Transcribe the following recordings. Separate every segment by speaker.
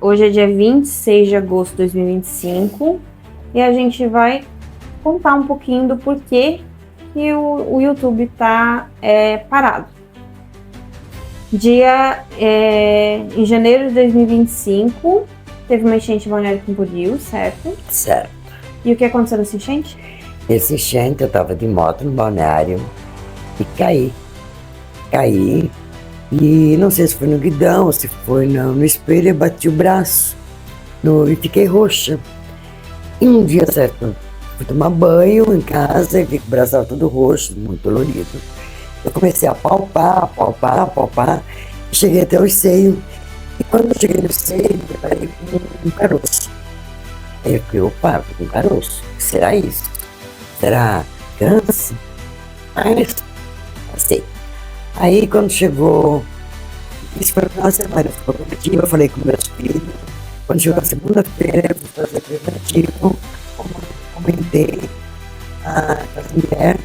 Speaker 1: Hoje é dia 26 de agosto de 2025 e a gente vai contar um pouquinho do porquê que o YouTube está parado. Em janeiro de 2025, teve uma enchente em Balneário Camboriú, certo?
Speaker 2: Certo.
Speaker 1: E o que aconteceu nessa enchente?
Speaker 2: Essa enchente, eu estava de moto no balneário e caí. E não sei se foi no guidão ou se foi no espelho, eu bati o braço e fiquei roxa. E um dia certo, fui tomar banho em casa e vi que o braço estava todo roxo, muito dolorido. Eu comecei a palpar, e cheguei até o seio. E quando eu cheguei no seio, eu parei com um caroço. Aí eu fiquei, opa, com um caroço. O que será isso? Será câncer? Mas, passei. Aí quando chegou, isso foi uma semana, eu falei com meus filhos. Quando chegou a segunda-feira, eu fui fazer preventivo, comentei com a mulher.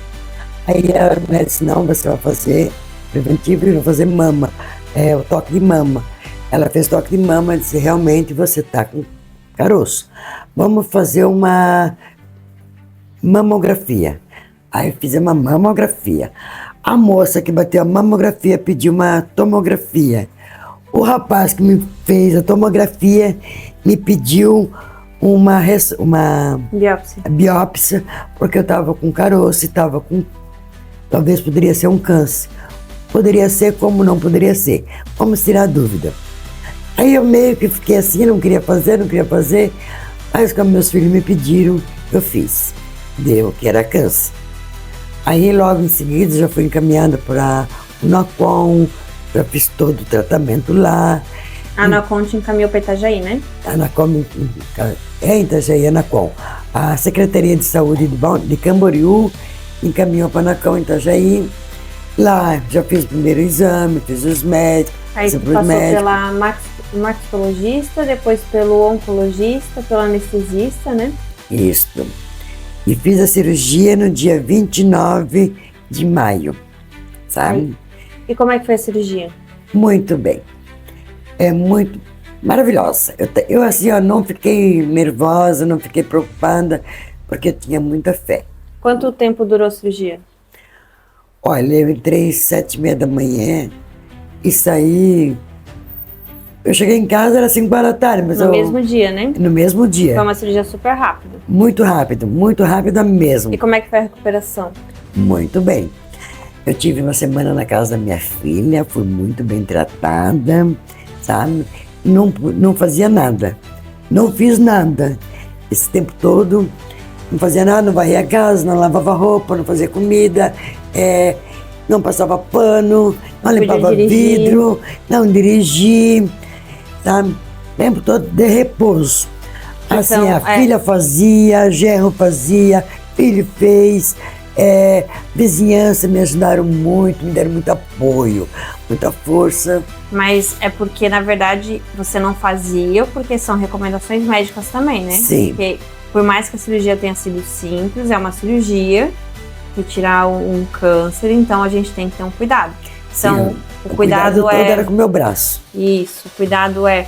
Speaker 2: Aí a mulher disse, não, você vai fazer preventivo e vai fazer mama, o toque de mama. Ela fez toque de mama e disse, realmente você está com caroço. Vamos fazer uma mamografia. Aí eu fiz uma mamografia. A moça que bateu a mamografia pediu uma tomografia. O rapaz que me fez a tomografia me pediu uma biópsia, porque eu estava com caroço e estava com... Talvez poderia ser um câncer. Poderia ser, como não poderia ser. Vamos tirar a dúvida. Aí eu meio que fiquei assim, não queria fazer. Mas como meus filhos me pediram, eu fiz. Deu que era câncer. Aí logo em seguida já fui encaminhada para o NACOM, já fiz todo o tratamento lá.
Speaker 1: A NACOM te encaminhou para Itajaí, né?
Speaker 2: A NACOM é Itajaí, a NACOM. A Secretaria de Saúde de Camboriú encaminhou para a NACOM em Itajaí. Lá já fiz o primeiro exame, fiz os médicos.
Speaker 1: Aí tu passou pela mastologista, depois pelo oncologista, pelo anestesista, né?
Speaker 2: Isso. E fiz a cirurgia no dia 29 de maio, sabe?
Speaker 1: Aí. E como é que foi a cirurgia?
Speaker 2: Muito bem. É muito maravilhosa. Eu assim, não fiquei nervosa, não fiquei preocupada, porque eu tinha muita fé.
Speaker 1: Quanto tempo durou a cirurgia?
Speaker 2: Olha, eu entrei às 7h30 da manhã e saí... Eu cheguei em casa, era 5 horas da tarde, mas
Speaker 1: no mesmo dia, né?
Speaker 2: No mesmo dia.
Speaker 1: Foi uma cirurgia super rápida.
Speaker 2: Muito rápida mesmo.
Speaker 1: E como é que foi a recuperação?
Speaker 2: Muito bem. Eu tive uma semana na casa da minha filha, fui muito bem tratada, sabe? Não fazia nada, não fiz nada. Esse tempo todo, não fazia nada, não varria a casa, não lavava roupa, não fazia comida, não passava pano, não limpava vidro, não dirigi, sabe? O tempo todo de repouso. Assim,
Speaker 1: então,
Speaker 2: a filha fazia, genro fazia, filho fez, vizinhança me ajudaram muito, me deram muito apoio, muita força.
Speaker 1: Mas é porque, na verdade, você não fazia, porque são recomendações médicas também, né?
Speaker 2: Sim.
Speaker 1: Porque, por mais que a cirurgia tenha sido simples, é uma cirurgia, retirar um câncer, então a gente tem que ter um cuidado. Então,
Speaker 2: sim,
Speaker 1: o cuidado
Speaker 2: todo era com o meu braço.
Speaker 1: Isso, o cuidado é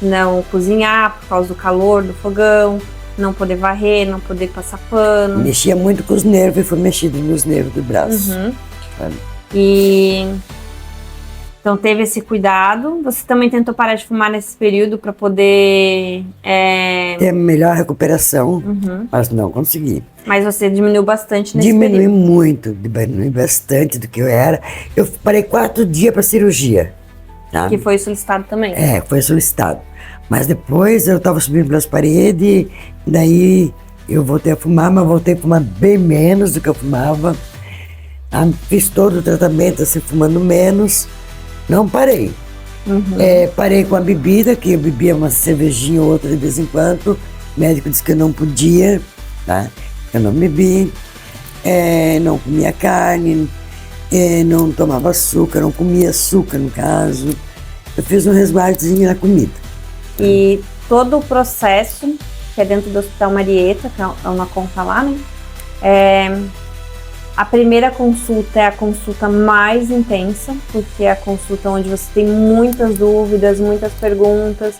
Speaker 1: não cozinhar por causa do calor do fogão, não poder varrer, não poder passar pano.
Speaker 2: Mexia muito com os nervos e foi mexido nos nervos do braço.
Speaker 1: Uhum. Então teve esse cuidado. Você também tentou parar de fumar nesse período para poder...
Speaker 2: ter melhor recuperação, mas não consegui.
Speaker 1: Mas você diminuiu bastante nesse
Speaker 2: período?
Speaker 1: Diminui
Speaker 2: bastante do que eu era. Eu parei 4 dias para cirurgia. Tá?
Speaker 1: Que foi solicitado também.
Speaker 2: Foi solicitado. Mas depois eu estava subindo pelas paredes, daí eu voltei a fumar, mas voltei a fumar bem menos do que eu fumava. Fiz todo o tratamento assim, fumando menos. Não parei. Parei com a bebida, que eu bebia uma cervejinha ou outra de vez em quando. O médico disse que eu não podia, tá? Eu não bebi, não comia carne, não tomava açúcar, não comia açúcar no caso. Eu fiz um resguardozinho na comida.
Speaker 1: E todo o processo, que é dentro do Hospital Marieta, que é uma conta lá, né? A primeira consulta é a consulta mais intensa, porque é a consulta onde você tem muitas dúvidas, muitas perguntas,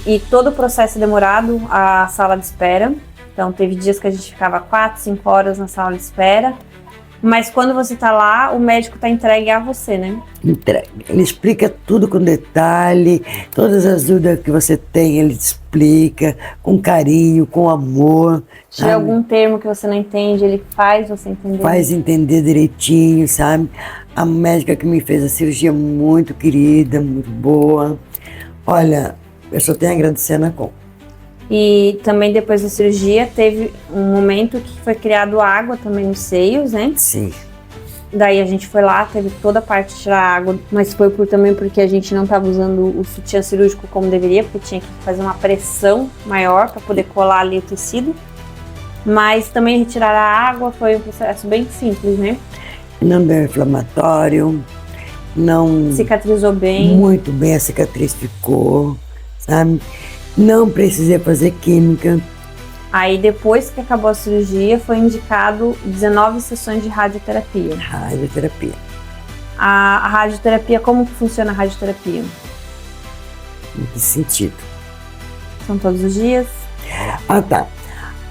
Speaker 1: E todo o processo é demorado, a sala de espera. Então, teve dias que a gente ficava 4, 5 horas na sala de espera. Mas quando você tá lá, o médico tá entregue a você, né?
Speaker 2: Entregue. Ele explica tudo com detalhe, todas as dúvidas que você tem, ele te explica com carinho, com amor.
Speaker 1: Se tiver algum termo que você não entende, ele faz você entender.
Speaker 2: Faz entender direitinho, sabe? A médica que me fez a cirurgia, muito querida, muito boa. Olha, eu só tenho a agradecer a Anacom.
Speaker 1: E também depois da cirurgia teve um momento que foi criado água também nos seios, né?
Speaker 2: Sim.
Speaker 1: Daí a gente foi lá, teve toda a parte de tirar água, mas foi também porque a gente não estava usando o sutiã cirúrgico como deveria, porque tinha que fazer uma pressão maior para poder colar ali o tecido. Mas também retirar a água foi um processo bem simples, né?
Speaker 2: Não deu inflamatório, não...
Speaker 1: Cicatrizou bem.
Speaker 2: Muito bem, a cicatriz ficou, sabe? Não precisei fazer química.
Speaker 1: Aí depois que acabou a cirurgia, foi indicado 19 sessões de radioterapia.
Speaker 2: Radioterapia.
Speaker 1: A radioterapia, como que funciona a radioterapia?
Speaker 2: Em que sentido?
Speaker 1: São todos os dias?
Speaker 2: Ah, tá.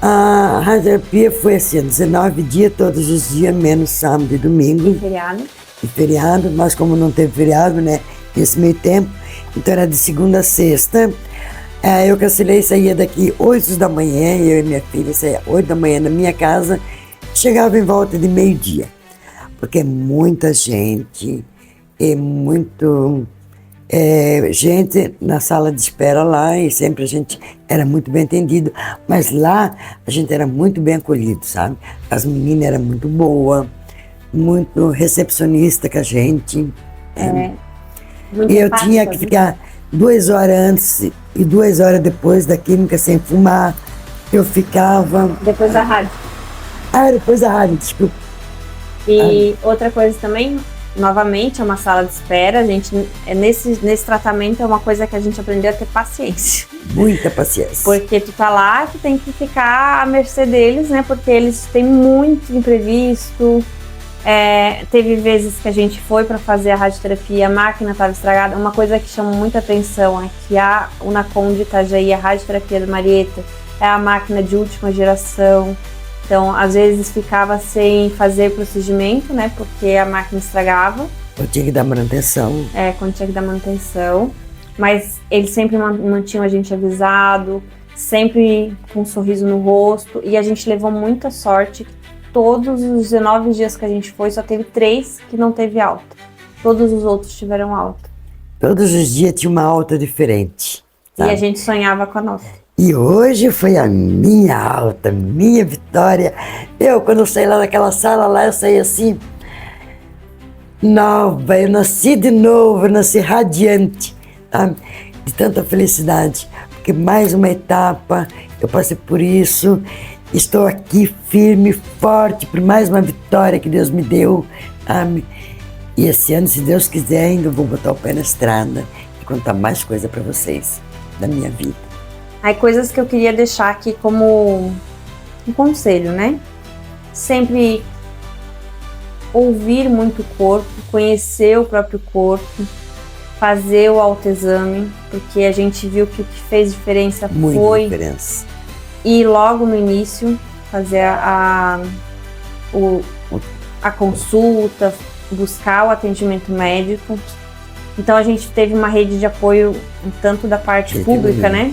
Speaker 2: A radioterapia foi assim, 19 dias, todos os dias, menos sábado e domingo.
Speaker 1: E feriado?
Speaker 2: E feriado, mas como não teve feriado, né, nesse meio tempo, então era de segunda a sexta. Eu cancelei, saía daqui 8 da manhã, eu e minha filha saía 8 da manhã na minha casa, chegava em volta de meio-dia, porque é muita gente, gente na sala de espera lá, e sempre a gente era muito bem atendido, mas lá a gente era muito bem acolhido, sabe? As meninas eram muito boas, muito recepcionista com a gente.
Speaker 1: Muito
Speaker 2: E eu
Speaker 1: empática,
Speaker 2: tinha que ficar 2 horas antes e 2 horas depois da química sem fumar. Eu ficava...
Speaker 1: Depois da rádio.
Speaker 2: Depois da rádio, desculpa.
Speaker 1: E outra coisa também, novamente, é uma sala de espera. A gente, nesse tratamento, é uma coisa que a gente aprendeu a ter paciência.
Speaker 2: Muita paciência.
Speaker 1: Porque tu tá lá, tu tem que ficar à mercê deles, né? Porque eles têm muito imprevisto. Teve vezes que a gente foi para fazer a radioterapia, a máquina estava estragada. Uma coisa que chama muita atenção é que a Unacom de Itajaí, a radioterapia da Marieta, é a máquina de última geração. Então, às vezes ficava sem fazer o procedimento, né? Porque a máquina estragava.
Speaker 2: Eu tinha que dar manutenção.
Speaker 1: Quando tinha que dar manutenção. Mas eles sempre mantinham a gente avisado, sempre com um sorriso no rosto. E a gente levou muita sorte. Todos os 19 dias que a gente foi, só teve 3 que não teve alta. Todos os outros tiveram alta.
Speaker 2: Todos os dias tinha uma alta diferente. Sabe?
Speaker 1: E a gente sonhava com a nossa.
Speaker 2: E hoje foi a minha alta, minha vitória. Quando eu saí lá daquela sala, lá eu saí assim, nova, eu nasci de novo, eu nasci radiante, sabe? De tanta felicidade. Porque mais uma etapa, eu passei por isso. Estou aqui firme, forte, por mais uma vitória que Deus me deu, sabe? E esse ano, se Deus quiser, ainda vou botar o pé na estrada e contar mais coisa para vocês da minha vida.
Speaker 1: Aí coisas que eu queria deixar aqui como um conselho, né? Sempre ouvir muito o corpo, conhecer o próprio corpo, fazer o autoexame, porque a gente viu que o que fez diferença foi...
Speaker 2: Muita diferença.
Speaker 1: E logo no início fazer a consulta, buscar o atendimento médico. Então a gente teve uma rede de apoio tanto da parte pública, né?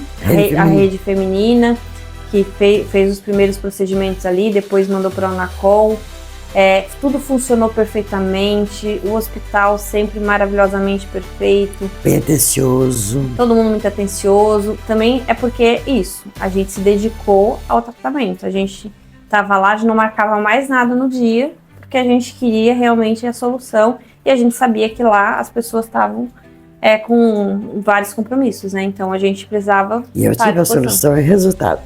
Speaker 1: A rede feminina, que fez os primeiros procedimentos ali, depois mandou para a Unacom. Tudo funcionou perfeitamente, o hospital sempre maravilhosamente perfeito.
Speaker 2: Bem atencioso.
Speaker 1: Todo mundo muito atencioso. Também é porque isso, a gente se dedicou ao tratamento. A gente estava lá, a gente não marcava mais nada no dia, porque a gente queria realmente a solução. E a gente sabia que lá as pessoas estavam com vários compromissos, né? Então a gente precisava...
Speaker 2: E eu tive a solução e resultado.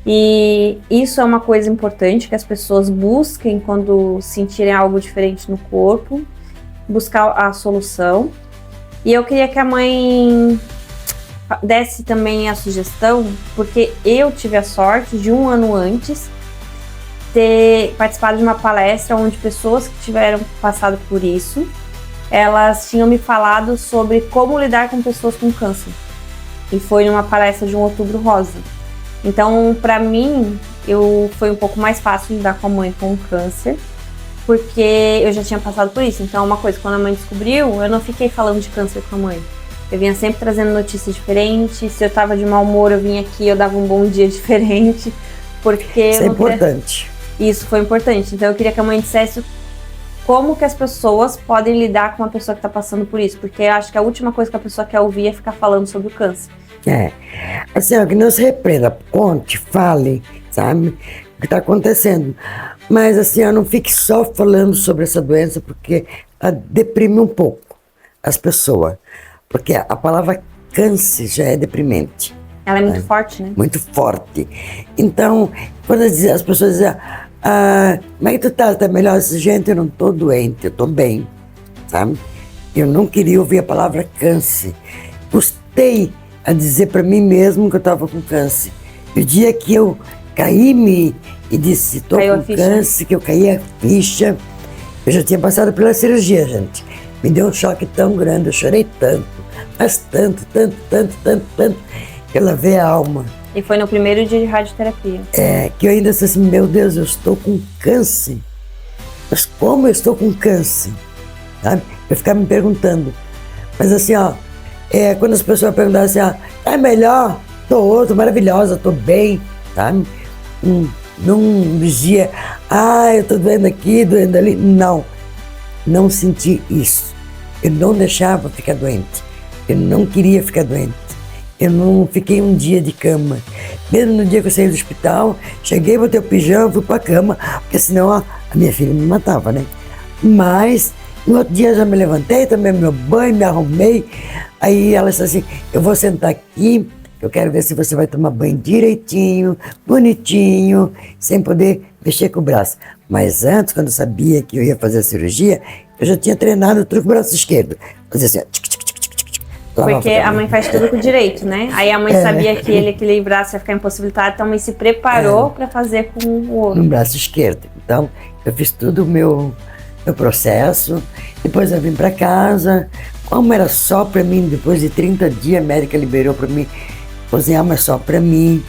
Speaker 1: E isso é uma coisa importante que as pessoas busquem quando sentirem algo diferente no corpo, buscar a solução. E eu queria que a mãe desse também a sugestão, porque eu tive a sorte de 1 ano antes ter participado de uma palestra onde pessoas que tiveram passado por isso, elas tinham me falado sobre como lidar com pessoas com câncer. E foi numa palestra de um Outubro Rosa. Então, pra mim, foi um pouco mais fácil lidar com a mãe com o câncer, porque eu já tinha passado por isso. Então, uma coisa, quando a mãe descobriu, eu não fiquei falando de câncer com a mãe. Eu vinha sempre trazendo notícias diferentes. Se eu tava de mau humor, eu vinha aqui, eu dava um bom dia diferente. Porque
Speaker 2: Isso é importante.
Speaker 1: Isso foi importante. Então, eu queria que a mãe dissesse como que as pessoas podem lidar com uma pessoa que está passando por isso. Porque eu acho que a última coisa que a pessoa quer ouvir é ficar falando sobre o câncer.
Speaker 2: Assim, ó, que não se repreenda, conte, fale, sabe, o que está acontecendo. Mas assim, ó, não fique só falando sobre essa doença, porque deprime um pouco as pessoas. Porque a palavra câncer já é deprimente.
Speaker 1: Ela é muito forte, né?
Speaker 2: Muito forte. Então, quando as pessoas dizem, como é que tu tá? Tá melhor? Gente, eu não tô doente, eu tô bem, sabe? Eu não queria ouvir a palavra câncer. Custei a dizer para mim mesmo que eu estava com câncer. E o dia que eu caí e disse, estou com câncer, que eu caí a ficha, eu já tinha passado pela cirurgia, gente. Me deu um choque tão grande, eu chorei tanto, mas tanto, que eu lavei a alma.
Speaker 1: E foi no primeiro dia de radioterapia.
Speaker 2: Que eu ainda disse assim, meu Deus, eu estou com câncer. Mas como eu estou com câncer? Sabe? Eu ficava me perguntando. Mas assim, ó, quando as pessoas perguntavam assim, é melhor, tô maravilhosa, tô bem, sabe? Não dizia, eu tô doendo aqui, doendo ali. Não senti isso. Eu não deixava ficar doente. Eu não queria ficar doente. Eu não fiquei um dia de cama. Mesmo no dia que eu saí do hospital, cheguei, botei o pijama, fui pra cama, porque senão a minha filha me matava, né? Mas no outro dia já me levantei, tomei meu banho, me arrumei. Aí ela disse assim, eu vou sentar aqui, eu quero ver se você vai tomar banho direitinho, bonitinho, sem poder mexer com o braço. Mas antes, quando eu sabia que eu ia fazer a cirurgia, eu já tinha treinado o truque do braço esquerdo. Fazia assim,
Speaker 1: porque a mãe faz tudo com direito, né? Aí a mãe sabia que aquele braço ia ficar impossibilitado, então a mãe se preparou para fazer com o outro.
Speaker 2: No braço esquerdo. Então, eu fiz tudo o meu processo. Depois eu vim para casa. Como era só para mim, depois de 30 dias, a médica liberou para mim cozinhar, mas só para mim,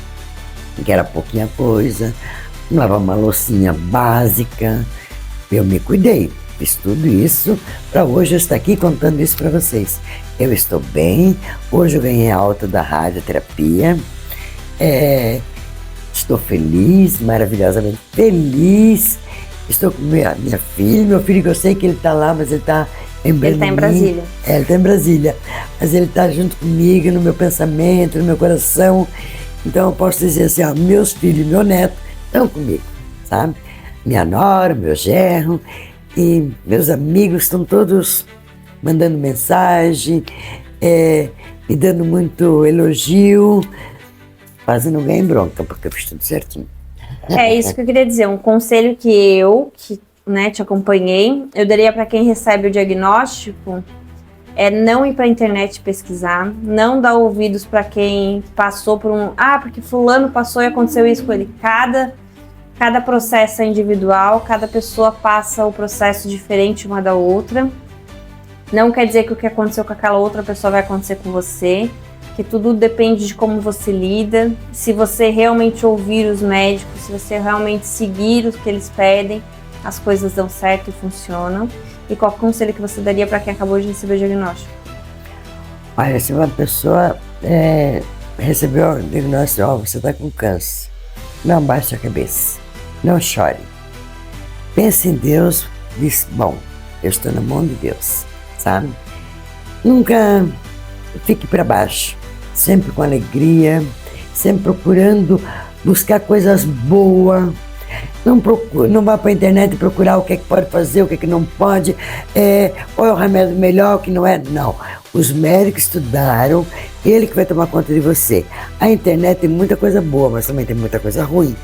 Speaker 2: que era pouquinha coisa. Lavar uma loucinha básica. Eu me cuidei. Fiz tudo isso para hoje eu estar aqui contando isso para vocês. Eu estou bem, hoje eu ganhei a alta da radioterapia, estou feliz, maravilhosamente feliz, estou com minha filha, meu filho que eu sei que ele está lá, mas ele está em Berlim.
Speaker 1: Ele está em Brasília.
Speaker 2: Ele está em Brasília, mas ele está junto comigo, no meu pensamento, no meu coração, então eu posso dizer assim, meus filhos e meu neto estão comigo, sabe? Minha nora, meu genro, e meus amigos estão todos mandando mensagem, me dando muito elogio, quase não ganhei bronca, porque eu fiz tudo certinho.
Speaker 1: É isso que eu queria dizer, um conselho que te acompanhei, eu daria para quem recebe o diagnóstico, é não ir para a internet pesquisar, não dar ouvidos para quem passou por porque fulano passou e aconteceu isso com ele. Cada processo é individual, cada pessoa passa o processo diferente uma da outra. Não quer dizer que o que aconteceu com aquela outra pessoa vai acontecer com você, que tudo depende de como você lida, se você realmente ouvir os médicos, se você realmente seguir o que eles pedem, as coisas dão certo e funcionam. E qual conselho que você daria para quem acabou de receber o diagnóstico?
Speaker 2: Olha, se uma pessoa recebeu o diagnóstico, você está com câncer, não baixe a cabeça, não chore. Pense em Deus, diz, bom, eu estou na mão de Deus, sabe? Nunca fique para baixo, sempre com alegria, sempre procurando buscar coisas boas. Não vá para a internet procurar o que é que pode fazer, o que é que não pode, qual é o remédio melhor, o que não é. Não, os médicos estudaram, ele que vai tomar conta de você. A internet tem muita coisa boa, mas também tem muita coisa ruim.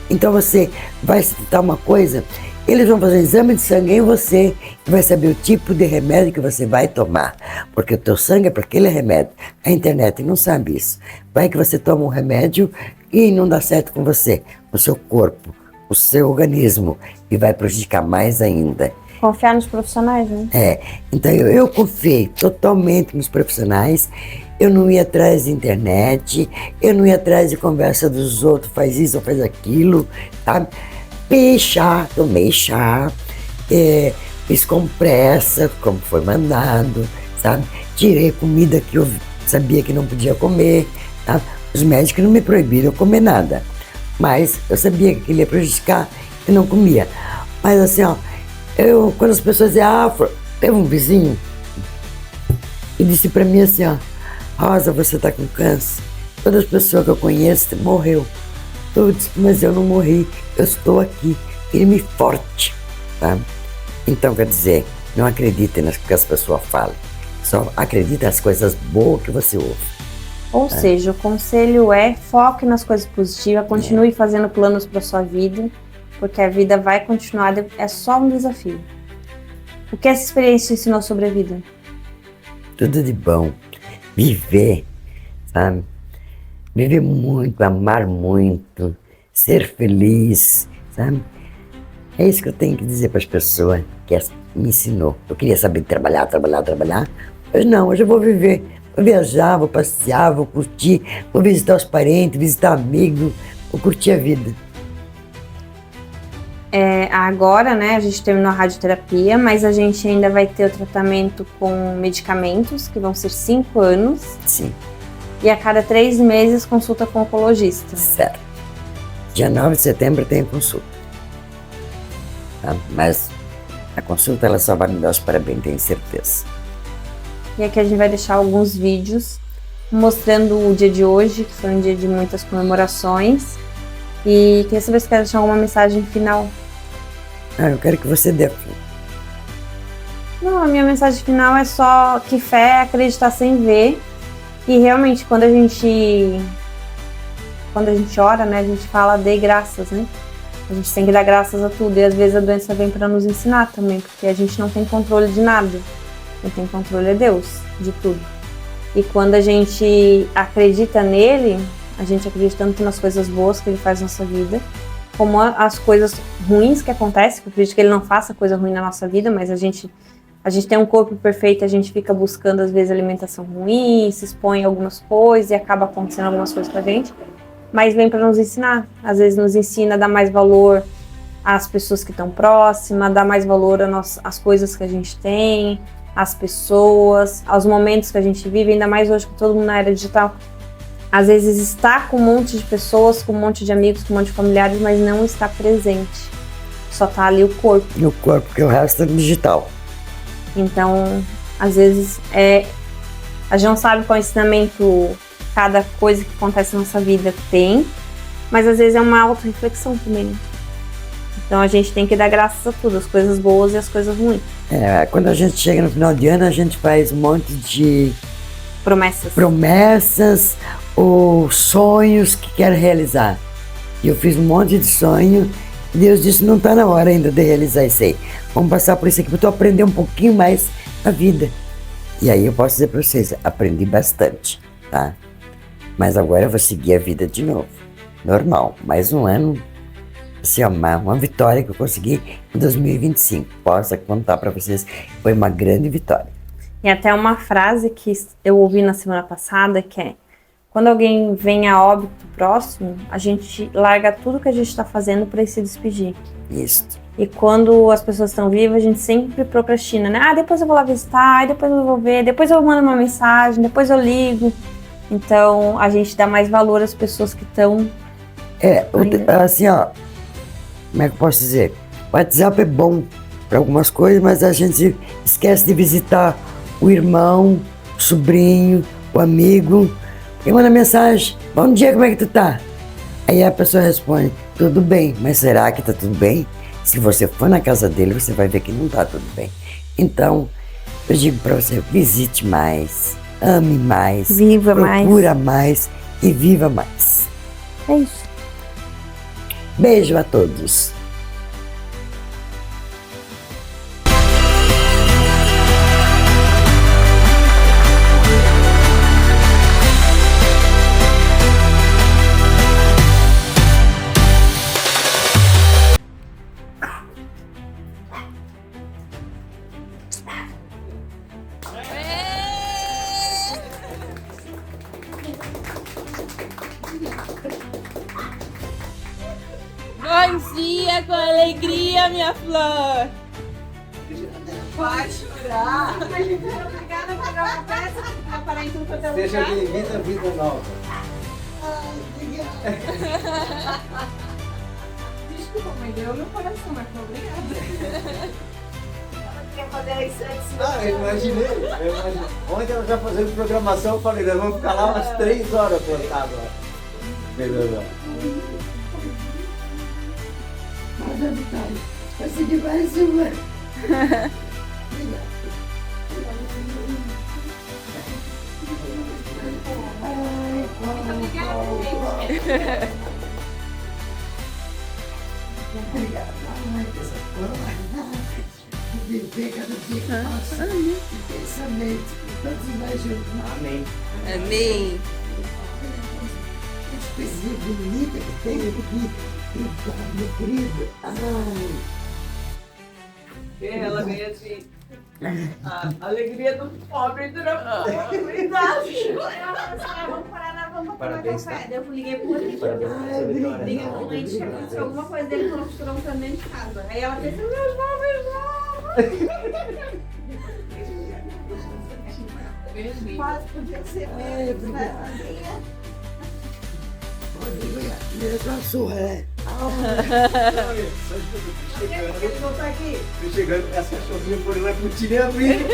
Speaker 2: Então você vai citar uma coisa, eles vão fazer um exame de sangue em você e vai saber o tipo de remédio que você vai tomar. Porque o teu sangue é para aquele remédio. A internet não sabe isso. Vai que você toma um remédio e não dá certo com você, o seu corpo, o seu organismo, e vai prejudicar mais ainda.
Speaker 1: Confiar nos profissionais, né?
Speaker 2: Então eu confiei totalmente nos profissionais eu não ia atrás de internet, eu não ia atrás de conversa dos outros, faz isso ou faz aquilo, sabe? Tomei chá, fiz compressa, como foi mandado, sabe? Tirei comida que eu sabia que não podia comer, tá? Os médicos não me proibiram comer nada, mas eu sabia que aquilo ia prejudicar e não comia. Mas assim, ó, quando as pessoas diziam, teve um vizinho e disse pra mim assim, ó, Rosa, você tá com câncer? Todas as pessoas que eu conheço morreu. Eu disse, mas eu não morri, eu estou aqui, firme e forte, tá? Então, quer dizer, não acredite nas que as pessoas falam, só acredite nas coisas boas que você ouve.
Speaker 1: Ou seja, o conselho é foque nas coisas positivas, continue fazendo planos para sua vida, porque a vida vai continuar, é só um desafio. O que essa experiência ensinou sobre a vida?
Speaker 2: Tudo de bom. Viver, sabe? Viver muito, amar muito, ser feliz, sabe? É isso que eu tenho que dizer para as pessoas que me ensinou. Eu queria saber trabalhar, mas não, hoje eu vou viver. Vou viajar, vou passear, vou curtir, vou visitar os parentes, visitar amigos, vou curtir a vida.
Speaker 1: Agora, né, a gente terminou a radioterapia, mas a gente ainda vai ter o tratamento com medicamentos, que vão ser 5 anos.
Speaker 2: Sim.
Speaker 1: E a cada 3 meses consulta com o oncologista.
Speaker 2: Certo. Dia 9 de setembro tem consulta. Tá? Mas a consulta ela só vai me dar os parabéns, tenho certeza.
Speaker 1: E aqui a gente vai deixar alguns vídeos mostrando o dia de hoje, que foi um dia de muitas comemorações. E queria saber se quer deixar alguma mensagem final.
Speaker 2: Eu quero que você dê.
Speaker 1: Não, a minha mensagem final é só que fé é acreditar sem ver. E realmente, quando a gente ora, né, a gente fala dê graças, né? A gente tem que dar graças a tudo. E às vezes a doença vem para nos ensinar também, porque a gente não tem controle de nada. Quem tem controle é Deus, de tudo. E quando a gente acredita nele, a gente acredita tanto nas coisas boas que ele faz na nossa vida, como as coisas ruins que acontecem, que eu acredito que ele não faça coisa ruim na nossa vida, mas a gente tem um corpo perfeito, a gente fica buscando às vezes alimentação ruim, se expõe a algumas coisas e acaba acontecendo algumas coisas com a gente, mas vem para nos ensinar. Às vezes nos ensina a dar mais valor às pessoas que estão próximas, a dar mais valor às coisas que a gente tem, às pessoas, aos momentos que a gente vive, ainda mais hoje que todo mundo na era digital. Às vezes está com um monte de pessoas, com um monte de amigos, com um monte de familiares, mas não está presente. Só está ali o corpo.
Speaker 2: E o corpo, porque o resto é digital.
Speaker 1: Então, às vezes, a gente não sabe qual ensinamento cada coisa que acontece na nossa vida tem, mas às vezes é uma auto-reflexão também, né? Então a gente tem que dar graças a tudo, as coisas boas e as coisas ruins.
Speaker 2: Quando a gente chega no final de ano, a gente faz um monte de promessas ou sonhos que quer realizar. E eu fiz um monte de sonho e Deus disse, não está na hora ainda de realizar isso aí. Vamos passar por isso aqui para tu aprender um pouquinho mais a vida. E aí eu posso dizer para vocês, aprendi bastante, tá? Mas agora eu vou seguir a vida de novo. Normal, mais um ano, assim, uma vitória que eu consegui em 2025. Posso contar para vocês, foi uma grande vitória.
Speaker 1: E até uma frase que eu ouvi na semana passada, que é, quando alguém vem a óbito próximo, a gente larga tudo que a gente está fazendo para ir se despedir.
Speaker 2: Isso.
Speaker 1: E quando as pessoas estão vivas, a gente sempre procrastina, né? Depois eu vou lá visitar, depois eu vou ver, depois eu mando uma mensagem, depois eu ligo. Então, a gente dá mais valor às pessoas que estão...
Speaker 2: assim, ó, como é que eu posso dizer? O WhatsApp é bom para algumas coisas, mas a gente esquece de visitar o irmão, o sobrinho, o amigo, e manda mensagem, bom dia, como é que tu tá? Aí a pessoa responde, tudo bem, mas será que tá tudo bem? Se você for na casa dele, você vai ver que não tá tudo bem. Então, eu digo para você, visite mais, ame mais, procura mais e viva mais.
Speaker 1: É isso.
Speaker 2: Beijo a todos.
Speaker 3: Bom dia, com alegria, minha flor.
Speaker 1: Vai chorar. Obrigada por dar uma peça. Vai parar em tudo quanto é lugar.
Speaker 4: Seja bem-vinda à vida nova.
Speaker 1: Desculpa, mãe, deu meu coração, mas foi obrigada. Ela queria fazer isso antes.
Speaker 4: Ah, eu imaginei. Ontem ela já fazendo programação, eu falei, nós vamos ficar lá umas 3 horas plantados. Beleza.
Speaker 2: Nada, Vitória. Consegui mais uma. Viver cada dia que passa, intensamente, todos nós juntos.
Speaker 4: Amém.
Speaker 3: Amém.
Speaker 2: Essa coisinha bonita que tem aqui, meu querido. Ai.
Speaker 1: Ela veio assim. A alegria do pobre dura verdade. Vamos parar, vamos tomar
Speaker 4: Parabéns,
Speaker 1: café.
Speaker 4: tá?
Speaker 1: Daí eu liguei pro outro.
Speaker 4: Parabéns pra você, Vitória.
Speaker 1: Liguei pro leite que aconteceu alguma coisa dele falou que estourou um cano dentro de casa. Aí ela fez meus Quase podia ser mesmo, né?
Speaker 2: Primeiro com a surra, né?
Speaker 1: Ele voltou aqui.
Speaker 4: Tô chegando com as cachorrinhas por lá pro time abrir.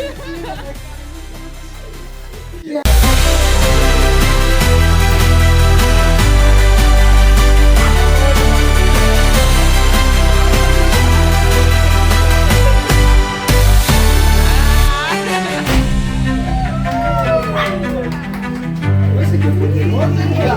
Speaker 4: Esse aqui é o